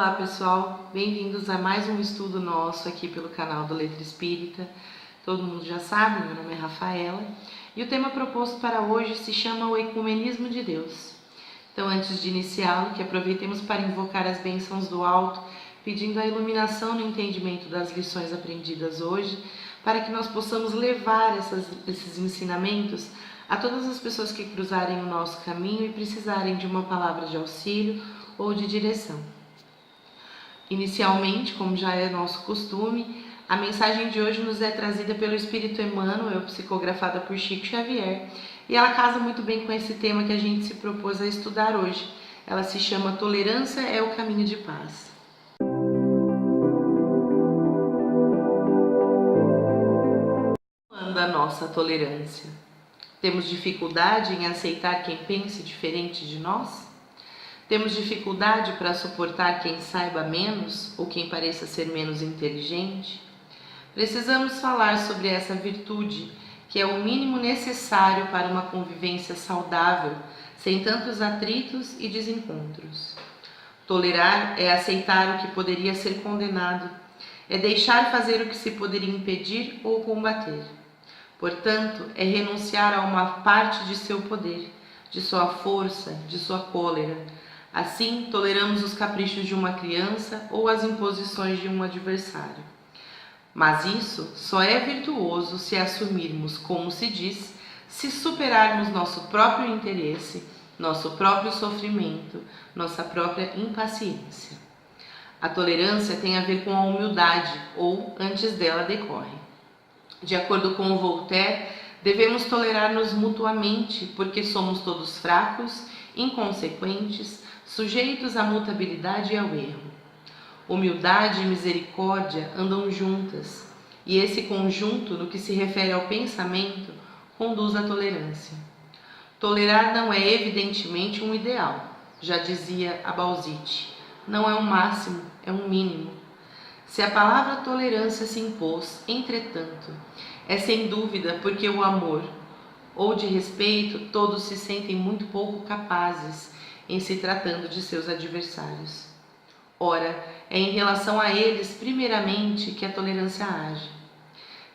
Olá pessoal, bem-vindos a mais um estudo nosso aqui pelo canal do Letra Espírita. Todo mundo já sabe, meu nome é Rafaela e o tema proposto para hoje se chama o Ecumenismo de Deus. Então, antes de iniciá-lo, que aproveitemos para invocar as bênçãos do alto, pedindo a iluminação no entendimento das lições aprendidas hoje, para que nós possamos levar esses ensinamentos a todas as pessoas que cruzarem o nosso caminho e precisarem de uma palavra de auxílio ou de direção. Inicialmente, como já é nosso costume, a mensagem de hoje nos é trazida pelo Espírito Emmanuel, psicografada por Chico Xavier, e ela casa muito bem com esse tema que a gente se propôs a estudar hoje. Ela se chama Tolerância é o Caminho de Paz. Como anda a nossa tolerância? Temos dificuldade em aceitar quem pense diferente de nós? Temos dificuldade para suportar quem saiba menos ou quem pareça ser menos inteligente? Precisamos falar sobre essa virtude, que é o mínimo necessário para uma convivência saudável, sem tantos atritos e desencontros. Tolerar é aceitar o que poderia ser condenado, é deixar fazer o que se poderia impedir ou combater. Portanto, é renunciar a uma parte de seu poder, de sua força, de sua cólera. Assim, toleramos os caprichos de uma criança ou as imposições de um adversário. Mas isso só é virtuoso se assumirmos, como se diz, se superarmos nosso próprio interesse, nosso próprio sofrimento, nossa própria impaciência. A tolerância tem a ver com a humildade, ou antes dela decorre. De acordo com o Voltaire, devemos tolerar-nos mutuamente, porque somos todos fracos, inconsequentes, sujeitos à mutabilidade e ao erro. Humildade e misericórdia andam juntas, e esse conjunto, no que se refere ao pensamento, conduz à tolerância. Tolerar não é evidentemente um ideal, já dizia Abauzit. Não é um máximo, é um mínimo. Se a palavra tolerância se impôs, entretanto, é sem dúvida porque o amor ou de respeito todos se sentem muito pouco capazes em se tratando de seus adversários. Ora, é em relação a eles, primeiramente, que a tolerância age.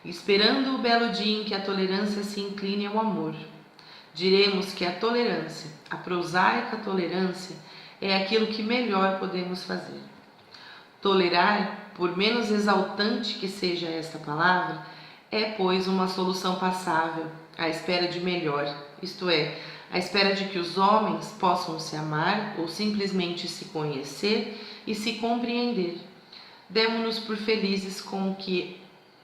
Esperando o belo dia em que a tolerância se incline ao amor, diremos que a tolerância, a prosaica tolerância, é aquilo que melhor podemos fazer. Tolerar, por menos exaltante que seja esta palavra, é, pois, uma solução passável, à espera de melhor, isto é, à espera de que os homens possam se amar ou simplesmente se conhecer e se compreender. Demo-nos por felizes com que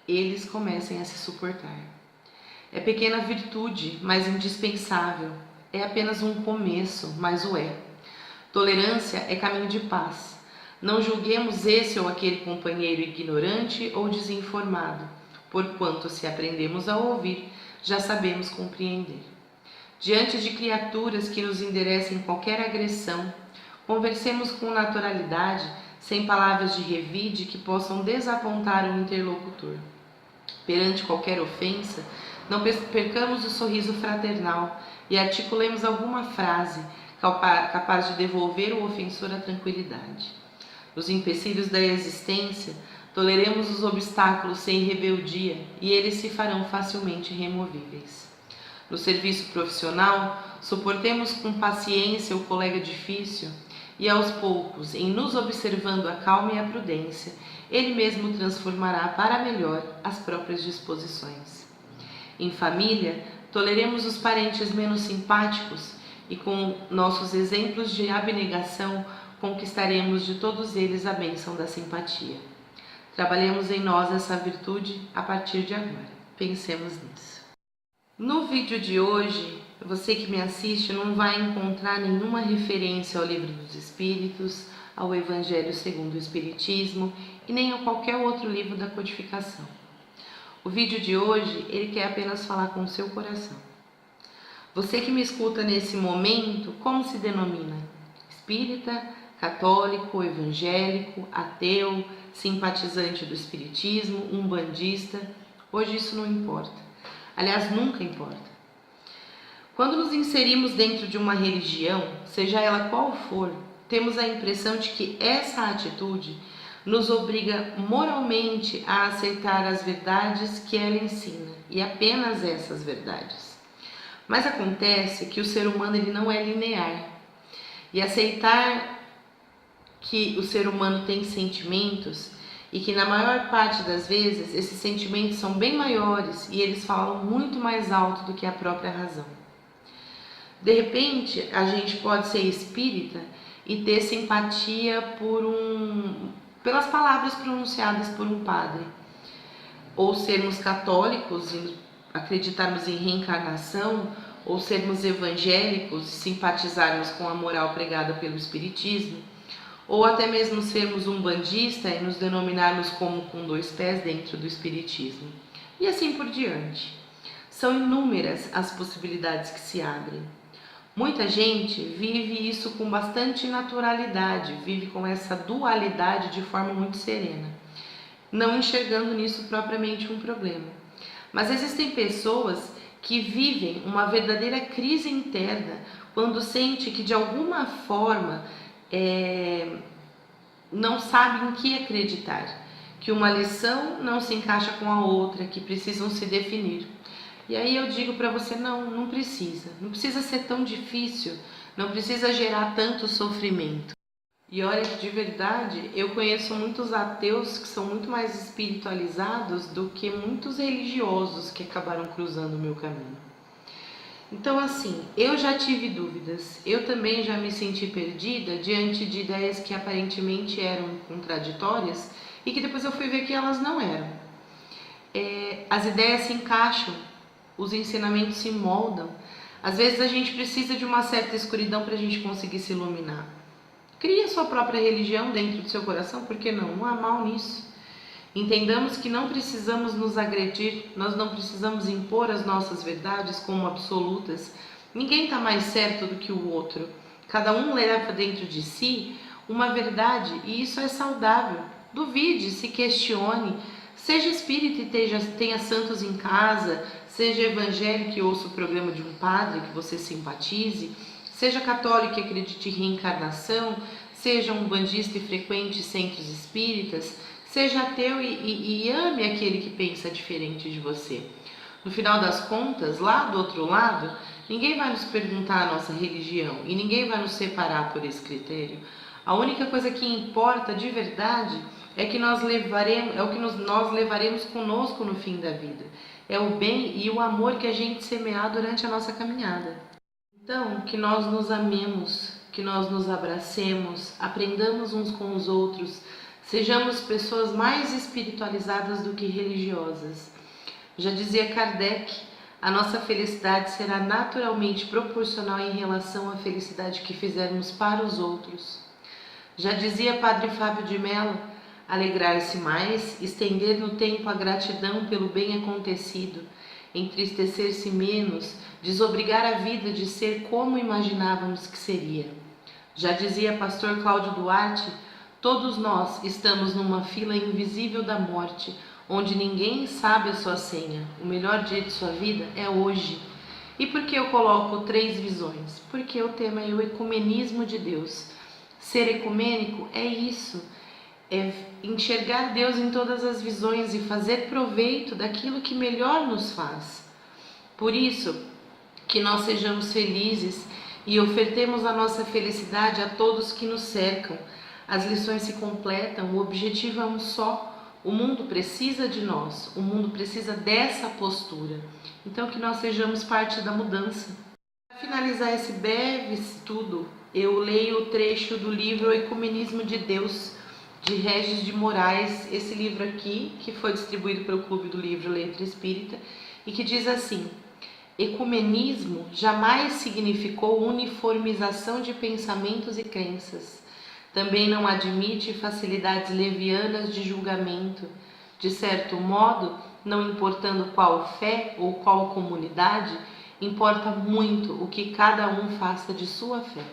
eles comecem a se suportar. É pequena virtude, mas indispensável. É apenas um começo, mas o é. Tolerância é caminho de paz. Não julguemos esse ou aquele companheiro ignorante ou desinformado, porquanto, se aprendemos a ouvir, já sabemos compreender. Diante de criaturas que nos enderecem qualquer agressão, conversemos com naturalidade, sem palavras de revide que possam desapontar o interlocutor. Perante qualquer ofensa, não percamos o sorriso fraternal e articulemos alguma frase capaz de devolver ao ofensor a tranquilidade. Nos empecilhos da existência, toleremos os obstáculos sem rebeldia e eles se farão facilmente removíveis. No serviço profissional, suportemos com paciência o colega difícil e, aos poucos, em nos observando a calma e a prudência, ele mesmo transformará para melhor as próprias disposições. Em família, toleremos os parentes menos simpáticos e, com nossos exemplos de abnegação, conquistaremos de todos eles a bênção da simpatia. Trabalhemos em nós essa virtude a partir de agora. Pensemos nisso. No vídeo de hoje, você que me assiste não vai encontrar nenhuma referência ao Livro dos Espíritos, ao Evangelho segundo o Espiritismo e nem a qualquer outro livro da codificação. O vídeo de hoje, ele quer apenas falar com o seu coração. Você que me escuta nesse momento, como se denomina? Espírita, católico, evangélico, ateu, simpatizante do espiritismo, umbandista? Hoje isso não importa. Aliás, nunca importa. Quando nos inserimos dentro de uma religião, seja ela qual for, temos a impressão de que essa atitude nos obriga moralmente a aceitar as verdades que ela ensina, e apenas essas verdades. Mas acontece que o ser humano ele não é linear, e aceitar que o ser humano tem sentimentos e que na maior parte das vezes esses sentimentos são bem maiores e eles falam muito mais alto do que a própria razão. De repente, a gente pode ser espírita e ter simpatia pelas palavras pronunciadas por um padre, ou sermos católicos e acreditarmos em reencarnação, ou sermos evangélicos e simpatizarmos com a moral pregada pelo espiritismo, ou até mesmo sermos umbandista e nos denominarmos como com 2 pés dentro do espiritismo, e assim por diante. São inúmeras as possibilidades que se abrem. Muita gente vive isso com bastante naturalidade, vive com essa dualidade de forma muito serena, não enxergando nisso propriamente um problema. Mas existem pessoas que vivem uma verdadeira crise interna quando sente que de alguma forma não sabem em que acreditar, que uma lição não se encaixa com a outra, que precisam se definir. E aí eu digo para você, não precisa ser tão difícil, não precisa gerar tanto sofrimento. E olha que de verdade, eu conheço muitos ateus que são muito mais espiritualizados do que muitos religiosos que acabaram cruzando o meu caminho. Então assim, eu já tive dúvidas, eu também já me senti perdida diante de ideias que aparentemente eram contraditórias e que depois eu fui ver que elas não eram. As ideias se encaixam, os ensinamentos se moldam. Às vezes a gente precisa de uma certa escuridão para a gente conseguir se iluminar. Crie a sua própria religião dentro do seu coração, por que não? Não há mal nisso. Entendamos que não precisamos nos agredir, nós não precisamos impor as nossas verdades como absolutas. Ninguém está mais certo do que o outro. Cada um leva dentro de si uma verdade e isso é saudável. Duvide, se questione, seja espírita e tenha santos em casa, seja evangélico e ouça o programa de um padre que você simpatize, seja católico e acredite em reencarnação, seja umbandista e frequente centros espíritas, seja ateu e ame aquele que pensa diferente de você. No final das contas, lá do outro lado, ninguém vai nos perguntar a nossa religião e ninguém vai nos separar por esse critério. A única coisa que importa de verdade é que nós levaremos conosco no fim da vida. É o bem e o amor que a gente semear durante a nossa caminhada. Então, que nós nos amemos, que nós nos abracemos, aprendamos uns com os outros, sejamos pessoas mais espiritualizadas do que religiosas. Já dizia Kardec, a nossa felicidade será naturalmente proporcional em relação à felicidade que fizermos para os outros. Já dizia Padre Fábio de Mello, alegrar-se mais, estender no tempo a gratidão pelo bem acontecido, entristecer-se menos, desobrigar a vida de ser como imaginávamos que seria. Já dizia Pastor Cláudio Duarte, todos nós estamos numa fila invisível da morte, onde ninguém sabe a sua senha. O melhor dia de sua vida é hoje. E por que eu coloco 3 visões? Porque o tema é o ecumenismo de Deus. Ser ecumênico é isso, é enxergar Deus em todas as visões e fazer proveito daquilo que melhor nos faz. Por isso, que nós sejamos felizes e ofertemos a nossa felicidade a todos que nos cercam. As lições se completam, o objetivo é um só. O mundo precisa de nós, o mundo precisa dessa postura. Então que nós sejamos parte da mudança. Para finalizar esse breve estudo, eu leio o trecho do livro O Ecumenismo de Deus, de Regis de Moraes, esse livro aqui, que foi distribuído pelo Clube do Livro Letra Espírita, e que diz assim: ecumenismo jamais significou uniformização de pensamentos e crenças. Também não admite facilidades levianas de julgamento. De certo modo, não importando qual fé ou qual comunidade, importa muito o que cada um faça de sua fé.